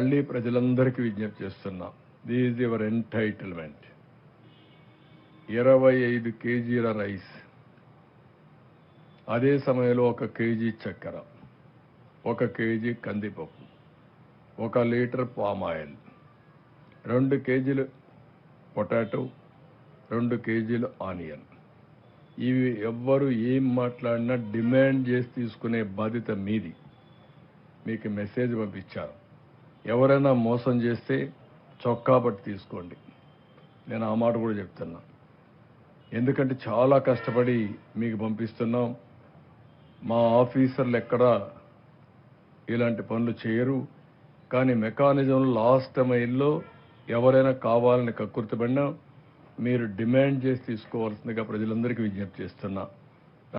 మళ్ళీ ప్రజలందరికీ విజ్ఞప్తి చేస్తున్నా, దిస్ ఈజ్ యువర్ ఎంటైటిల్మెంట్. 25 కేజీల రైస్, అదే సమయంలో 1 కేజీ చక్కెర, 1 కేజీ కందిపప్పు, 1 లీటర్ పామ్ ఆయిల్, 2 కేజీలు పొటాటో, 2 కేజీలు ఆనియన్. ఇవి ఎవ్వరు ఏం మాట్లాడినా డిమాండ్ చేసి తీసుకునే బాధ్యత మీది. మీకు మెసేజ్ పంపించారు. ఎవరైనా మోసం చేస్తే చొక్కా పట్టి తీసుకోండి. నేను ఆ మాట కూడా చెప్తున్నా. ఎందుకంటే చాలా కష్టపడి మీకు పంపిస్తున్నాం. మా ఆఫీసర్లు ఎక్కడా ఇలాంటి పనులు చేయరు. కానీ మెకానిజం లాస్ట్ మైల్లో ఎవరైనా కావాలని కక్కుర్తిపడినా మీరు డిమాండ్ చేసి తీసుకోవాల్సిందిగా ప్రజలందరికీ విజ్ఞప్తి చేస్తున్నా.